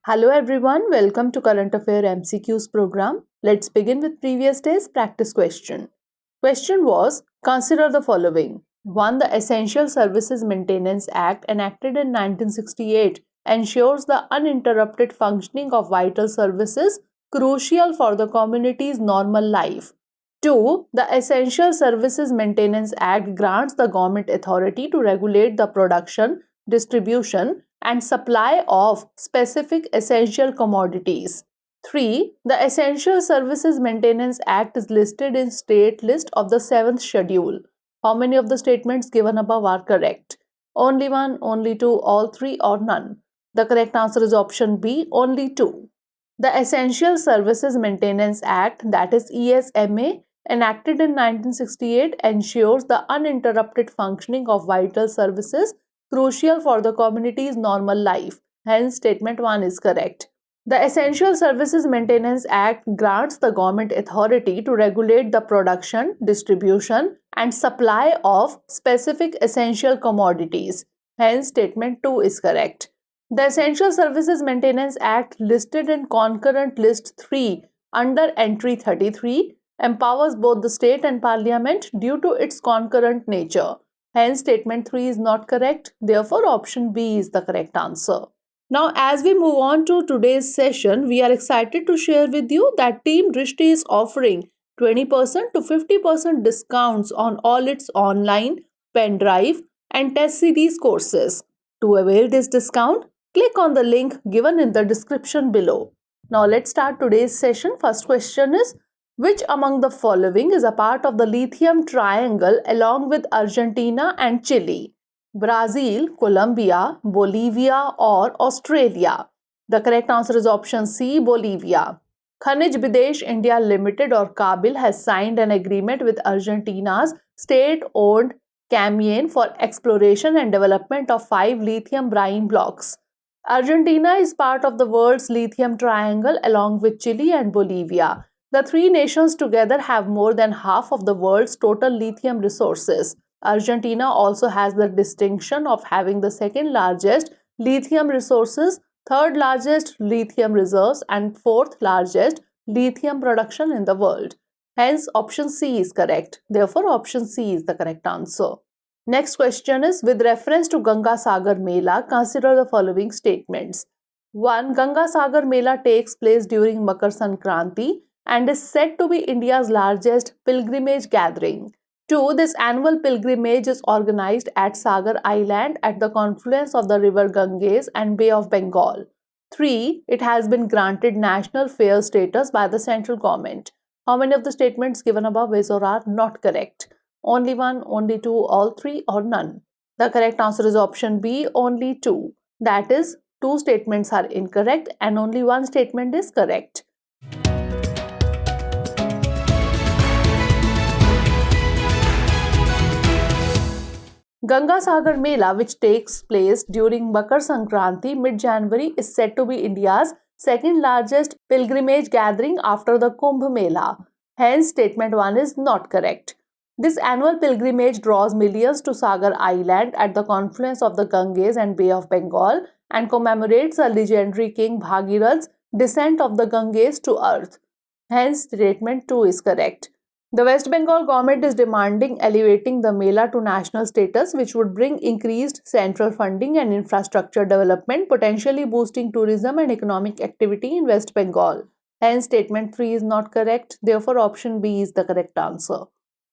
Hello everyone, welcome to Current Affairs MCQs program. Let's begin with previous day's practice question. Question was, consider the following. 1. The Essential Services Maintenance Act enacted in 1968 ensures the uninterrupted functioning of vital services crucial for the community's normal life. 2. The Essential Services Maintenance Act grants the government authority to regulate the production, distribution, and supply of specific essential commodities. 3. The Essential Services Maintenance Act is listed in State List of the 7th Schedule. How many of the statements given above are correct? Only one, only two, all three, or none? The correct answer is option B, only two. The Essential Services Maintenance Act, that is ESMA, enacted in 1968 ensures the uninterrupted functioning of vital services crucial for the community's normal life. Hence, statement 1 is correct. The Essential Services Maintenance Act grants the government authority to regulate the production, distribution, and supply of specific essential commodities. Hence, statement 2 is correct. The Essential Services Maintenance Act listed in Concurrent List 3 under Entry 33 empowers both the state and parliament due to its concurrent nature. Hence, statement 3 is not correct. Therefore, option B is the correct answer. Now, as we move on to today's session, we are excited to share with you that Team Drishti is offering 20% to 50% discounts on all its online, pen drive, and test series courses. To avail this discount, click on the link given in the description below. Now, let's start today's session. First question is, which among the following is a part of the Lithium Triangle along with Argentina and Chile? Brazil, Colombia, Bolivia, or Australia? The correct answer is option C, Bolivia. Khanij Bidesh India Limited or KABIL has signed an agreement with Argentina's state-owned 𝐾𝐫𝐢𝐬𝐡𝐭𝐢 for exploration and development of 5 lithium brine blocks. Argentina is part of the world's lithium triangle along with Chile and Bolivia. The three nations together have more than half of the world's total lithium resources. Argentina also has the distinction of having the second largest lithium resources, third largest lithium reserves, and fourth largest lithium production in the world. Hence, option C is correct. Therefore, option C is the correct answer. Next question is, with reference to Gangasagar Mela, consider the following statements. 1. Gangasagar Mela takes place during Makar Sankranti and is said to be India's largest pilgrimage gathering. 2. This annual pilgrimage is organized at Sagar Island at the confluence of the river Ganges and Bay of Bengal. 3. It has been granted national fair status by the central government. How many of the statements given above is or are not correct? Only one, only two, all three, or none? The correct answer is option B, only two. That is, two statements are incorrect and only one statement is correct. Gangasagar Mela, which takes place during Makar Sankranti mid-January, is said to be India's second largest pilgrimage gathering after the Kumbh Mela. Hence, statement 1 is not correct. This annual pilgrimage draws millions to Sagar Island at the confluence of the Ganges and Bay of Bengal and commemorates a legendary King Bhagirath's descent of the Ganges to earth. Hence, statement 2 is correct. The West Bengal government is demanding elevating the Mela to national status, which would bring increased central funding and infrastructure development, potentially boosting tourism and economic activity in West Bengal. Hence, statement 3 is not correct. Therefore, option B is the correct answer.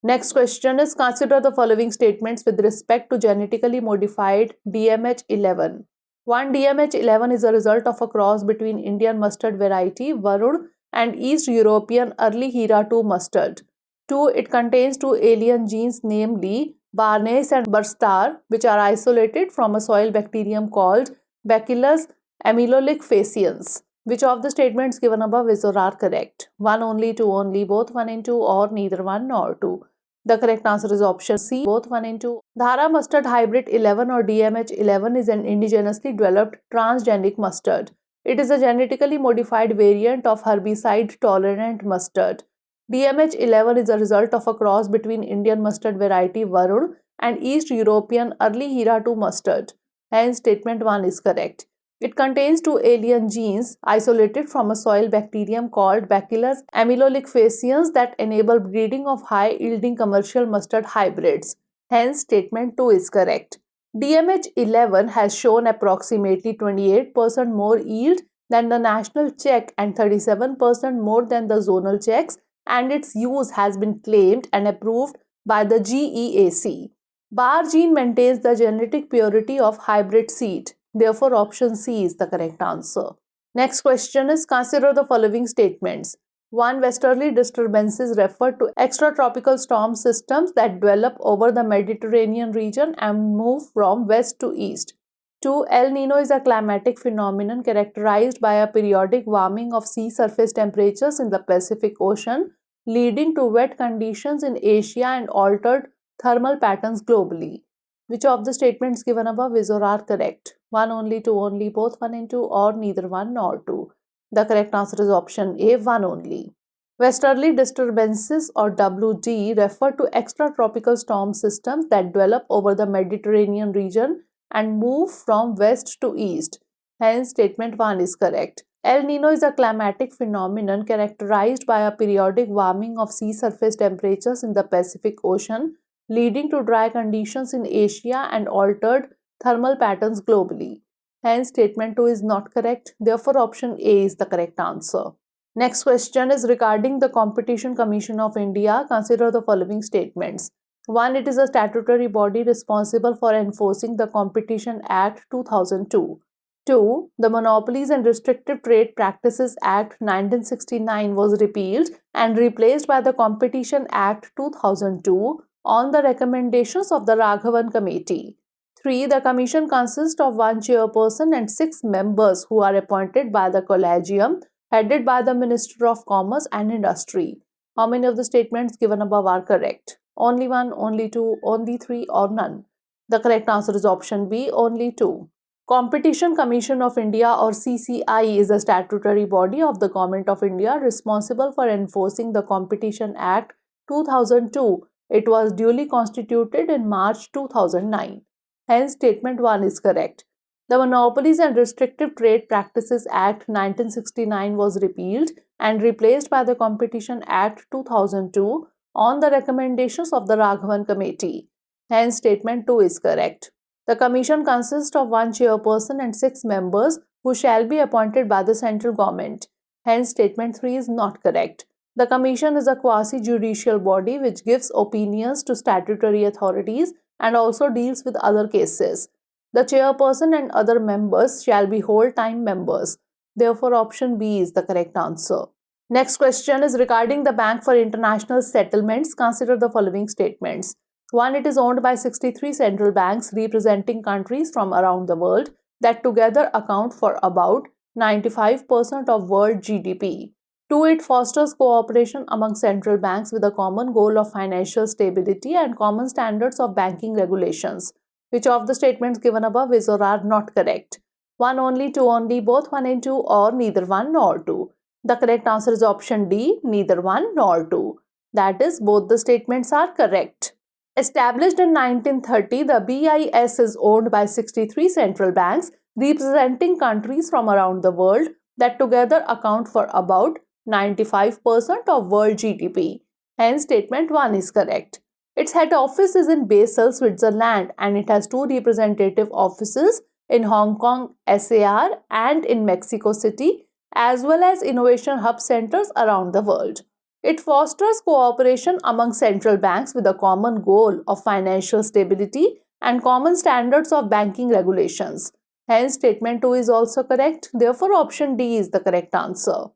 Next question is, consider the following statements with respect to genetically modified DMH11. 1. DMH11 is a result of a cross between Indian mustard variety Varun and East European early Hira 2 mustard. 2. It contains two alien genes, namely Barnes and Burstar, which are isolated from a soil bacterium called Bacillus amylolic faciens. Which of the statements given above is or are correct? 1, only, 2, only, both 1 and 2, or neither 1 nor 2? The correct answer is option C, both 1 and 2. Dhara mustard hybrid 11 or DMH11 is an indigenously developed transgenic mustard. It is a genetically modified variant of herbicide-tolerant mustard. DMH11 is a result of a cross between Indian mustard variety Varun and East European early Hira 2 mustard. Hence, statement 1 is correct. It contains two alien genes isolated from a soil bacterium called Bacillus amylolicaceans that enable breeding of high-yielding commercial mustard hybrids. Hence, statement 2 is correct. DMH11 has shown approximately 28% more yield than the national check and 37% more than the zonal checks, and its use has been claimed and approved by the GEAC. Bar gene maintains the genetic purity of hybrid seed. Therefore, option C is the correct answer. Next question is, consider the following statements. 1. Westerly disturbances refer to extratropical storm systems that develop over the Mediterranean region and move from west to east. 2. El Nino is a climatic phenomenon characterized by a periodic warming of sea surface temperatures in the Pacific Ocean, leading to wet conditions in Asia and altered thermal patterns globally. Which of the statements given above is or are correct? 1 only, 2 only, both 1 and 2, or neither 1 nor 2? The correct answer is option A, 1 only. Westerly disturbances or WD refer to extratropical storm systems that develop over the Mediterranean region and move from west to east. Hence, statement 1 is correct. El Nino is a climatic phenomenon characterized by a periodic warming of sea surface temperatures in the Pacific Ocean, leading to dry conditions in Asia and altered thermal patterns globally. Hence, statement 2 is not correct. Therefore, option A is the correct answer. Next question is regarding the Competition Commission of India. Consider the following statements. 1. It is a statutory body responsible for enforcing the Competition Act 2002. 2. The Monopolies and Restrictive Trade Practices Act 1969 was repealed and replaced by the Competition Act 2002 on the recommendations of the Raghavan Committee. 3. The Commission consists of one chairperson and 6 members who are appointed by the Collegium, headed by the Minister of Commerce and Industry. How many of the statements given above are correct? Only 1, only 2, only 3, or none? The correct answer is option B, only 2. Competition Commission of India or CCI is a statutory body of the Government of India responsible for enforcing the Competition Act 2002. It was duly constituted in March 2009. Hence, statement 1 is correct. The Monopolies and Restrictive Trade Practices Act 1969 was repealed and replaced by the Competition Act 2002 on the recommendations of the Raghavan Committee. Hence, statement 2 is correct. The Commission consists of one chairperson and 6 members who shall be appointed by the central government. Hence, statement 3 is not correct. The Commission is a quasi-judicial body which gives opinions to statutory authorities and also deals with other cases. The chairperson and other members shall be whole-time members. Therefore, option B is the correct answer. Next question is regarding the Bank for International Settlements. Consider the following statements. 1. It is owned by 63 central banks representing countries from around the world that together account for about 95% of world GDP. 2. It fosters cooperation among central banks with a common goal of financial stability and common standards of banking regulations. Which of the statements given above is or are not correct? 1 only, 2 only, both 1 and 2, or neither 1 nor 2? The correct answer is option D, neither 1 nor 2. That is, both the statements are correct. Established in 1930, the BIS is owned by 63 central banks representing countries from around the world that together account for about 95% of world GDP. Hence, statement 1 is correct. Its head office is in Basel, Switzerland, and it has 2 representative offices in Hong Kong, SAR, and in Mexico City, as well as innovation hub centers around the world. It fosters cooperation among central banks with a common goal of financial stability and common standards of banking regulations. Hence, statement 2 is also correct. Therefore, option D is the correct answer.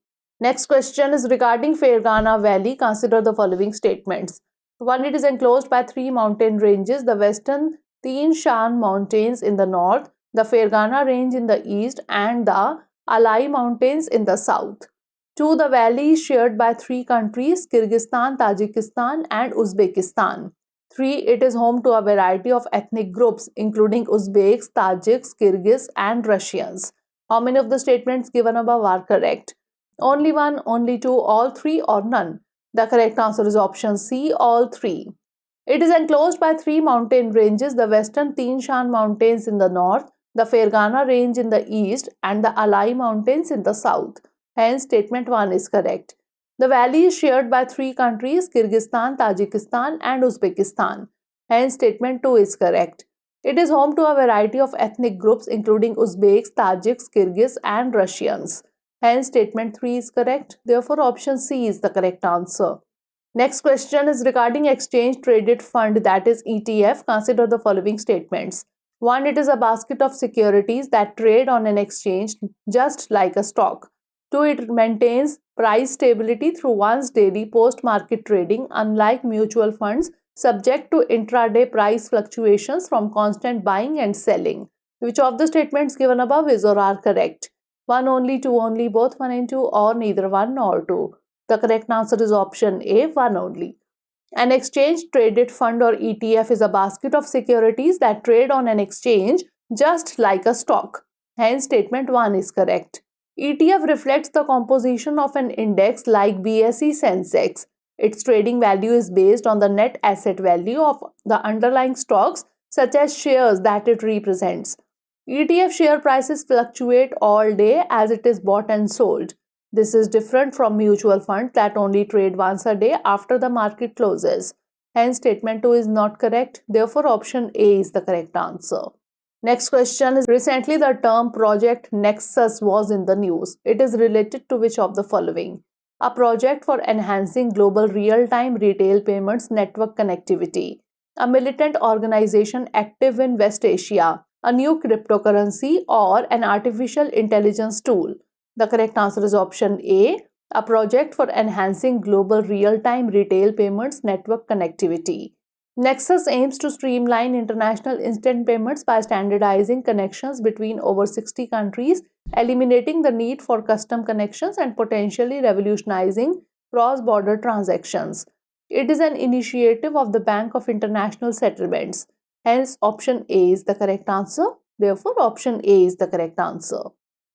Next question is regarding Fergana Valley. Consider the following statements. 1. It is enclosed by 3 mountain ranges, the western Teen Shan Mountains in the north, the Fergana Range in the east, and the Alai Mountains in the south. 2. The valley is shared by 3 countries, Kyrgyzstan, Tajikistan, and Uzbekistan. 3. It is home to a variety of ethnic groups, including Uzbeks, Tajiks, Kyrgyz, and Russians. How many of the statements given above are correct? Only 1, only 2, all 3, or none? The correct answer is option C, all 3. It is enclosed by 3 mountain ranges, the western Teen Shan Mountains in the north, the Fergana range in the east and the 𝐾𝐫𝐢𝐬𝐡𝐭𝐢 mountains in the south. Hence, statement 1 is correct. The valley is shared by 3 countries, Kyrgyzstan, Tajikistan and Uzbekistan. Hence, statement 2 is correct. It is home to a variety of ethnic groups including Uzbeks, Tajiks, Kyrgyz and Russians. Hence, statement 3 is correct. Therefore, option C is the correct answer. Next question is regarding exchange traded fund, that is ETF. Consider the following statements. 1. It is a basket of securities that trade on an exchange just like a stock. 2. It maintains price stability through one's daily post-market trading, unlike mutual funds subject to intraday price fluctuations from constant buying and selling. Which of the statements given above is or are correct? 1 only, 2 only, both 1 and 2, or neither 1 nor 2? The correct answer is option A, 1 only. An exchange traded fund or ETF is a basket of securities that trade on an exchange just like a stock. Hence, statement 1 is correct. ETF reflects the composition of an index like BSE Sensex. Its trading value is based on the net asset value of the underlying stocks such as shares that it represents. ETF share prices fluctuate all day as it is bought and sold. This is different from mutual funds that only trade once a day after the market closes. Hence, statement 2 is not correct. Therefore, option A is the correct answer. Next question is, recently the term Project Nexus was in the news. It is related to which of the following? A project for enhancing global real-time retail payments network connectivity, a militant organization active in West Asia, a new cryptocurrency, or an artificial intelligence tool. The correct answer is option A, a project for enhancing global real-time retail payments network connectivity. Nexus aims to streamline international instant payments by standardizing connections between over 60 countries, eliminating the need for custom connections and potentially revolutionizing cross-border transactions. It is an initiative of the Bank of International Settlements. Hence, option A is the correct answer. Therefore, option A is the correct answer.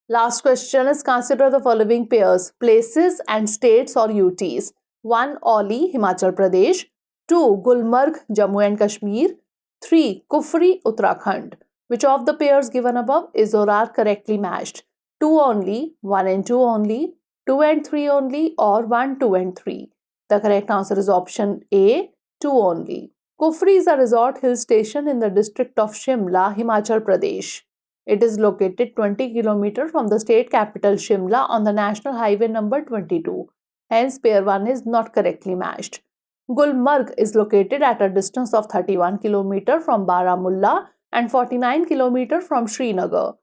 Last question is, consider the following pairs, places and states or UTs. 1. Oli, Himachal Pradesh. 2. Gulmarg, Jammu and Kashmir. 3. Kufri, Uttarakhand. Which of the pairs given above is or are correctly matched? 2 only, 1 and 2 only, 2 and 3 only, or 1, 2 and 3? The correct answer is option A, 2 only. Kufri is a resort hill station in the district of Shimla, Himachal Pradesh. It is located 20 km from the state capital Shimla on the national highway number 22. Hence, pair 1 is not correctly matched. Gulmarg is located at a distance of 31 km from Baramulla and 49 km from Srinagar.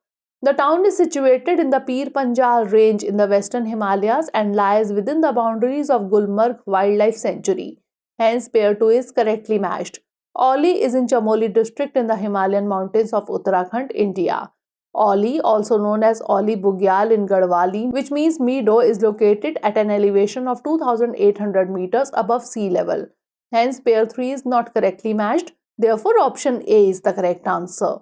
The town is situated in the Pir Panjal range in the western Himalayas and lies within the boundaries of Gulmarg Wildlife Sanctuary. Hence, pair 2 is correctly matched. Oli is in Chamoli district in the Himalayan mountains of Uttarakhand, India. Oli, also known as Oli Bugyal in Garhwali, which means meadow, is located at an elevation of 2,800 meters above sea level. Hence, pair 3 is not correctly matched. Therefore, option A is the correct answer.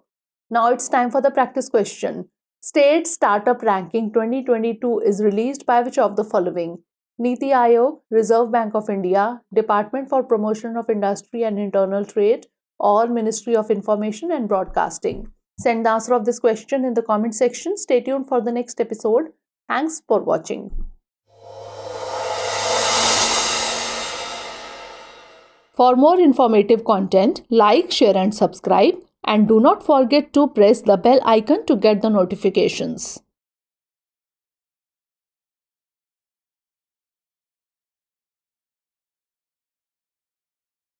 Now it's time for the practice question. State Startup Ranking 2022 is released by which of the following? Niti Aayog, Reserve Bank of India, Department for Promotion of Industry and Internal Trade, or Ministry of Information and Broadcasting? Send the answer of this question in the comment section. Stay tuned for the next episode. Thanks for watching. For more informative content, like, share and subscribe, and do not forget to press the bell icon to get the notifications.